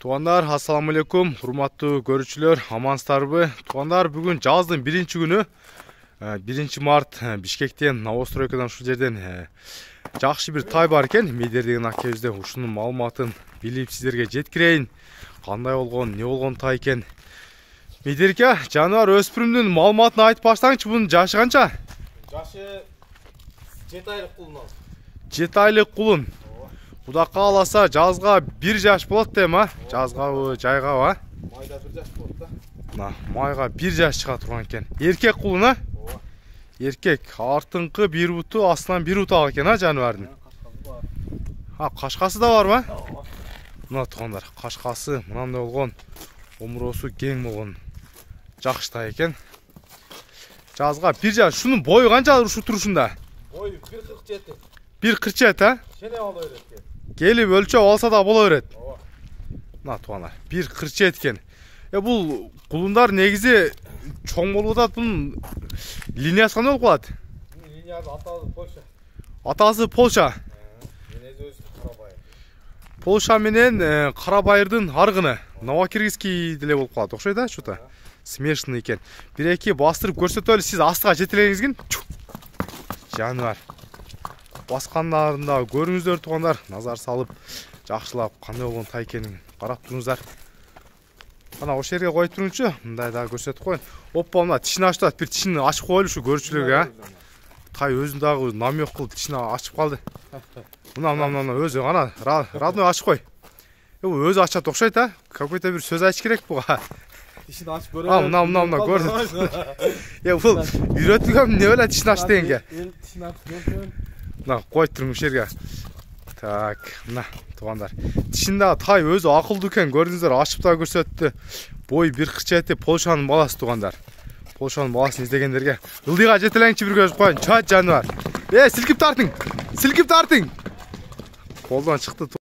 Туғандар, ассаламу алейкум, урматтуу көрүүчүлөр, амансыздарбы? Туғандар, бүгүн жаздын 1-күнү, 1 март Бишкектен, новостройкадан ушул жерден жакшы бир тай бар экен. Медер деген акебизде ушунун маалыматын билип сиздерге жеткирейин. Кандай болгон, эмне болгон тай экен? Медерке, жаныбар өспүрүмдүн маалыматын айтып баштаңчы, бунун жашы канча? Жашы 7 айлык кулун ал. 7 айлык кулун. Куда кааласа жазга 1 жаш болот дейм, а? Жазгабы, жайгабы? Майда 1 жаш болот да. Мына, майга 1 жаш чыга турган экен. Эркек кулун, а? Эркек, артыңкы 1 буту, астынан 1 бутак экен, а, жаныбардын? Кашкасы да барбы? Мына туугандар, кашкасы мынандай болгон, омуросу кең болгон. Жакшы тай экен. Жазга 1 жаш. Шунун бою канча ушу турушунда? Бою 1,47. 1,47, а? Шене боло берет экен. Келип өлчөп алса да боло берет. Мына туугандар, 1,47 экен. Бул кулундар негизи чоң болуп атат, бунун линиясы кандай болуп калат? Линиясы атасы Польша. Атасы Польша. Менен өзү Карабайыр. Польша менен Карабайырдын аргыны. Новокиргизский деле болуп калат, окшойт да, что-то. Смешанный экен. 1-2 бастырып көрсөтөлү, сиз астыга жетелеңизгин. Жаныбар. Баскандарында көрүңүздөр туугандар, назар салып, жакшылап кандай болгон тай экенин карап туруңуздар. Ана ошол жерге коюп туруңчу, мындай да көрсөтүп коеюн. Оппа, мына тишин ачып атат, бир тишин ачып коелу ушу көрүүчүлөргө, а? Тай өзүн дагы намек кылып тишин ачып калды. Мына өзү ана родной ачып кой. Бул өзү ачат окшойт, а? Какой-то бир сөз айтыш керек буга. Тишин ачып көрөм. Мына көрдүм. Бул үйрөтүлгөн эмне беле тишин ач дегенге? Тишин ачып көрөм. Мына коюп туруң ушул жерге. Так, мына туугандар. Тишинде тай өзү акылдуу экен, көрдүңүздөр, ачып да көрсөттү. Бой 1,47, Польшанын баласы туугандар. Польшанын баласын издегендерге ылдыйга жетелеңчи бир көрүп коеюн. Чат жаныбар. Силкип тартың. Колдон чыкты.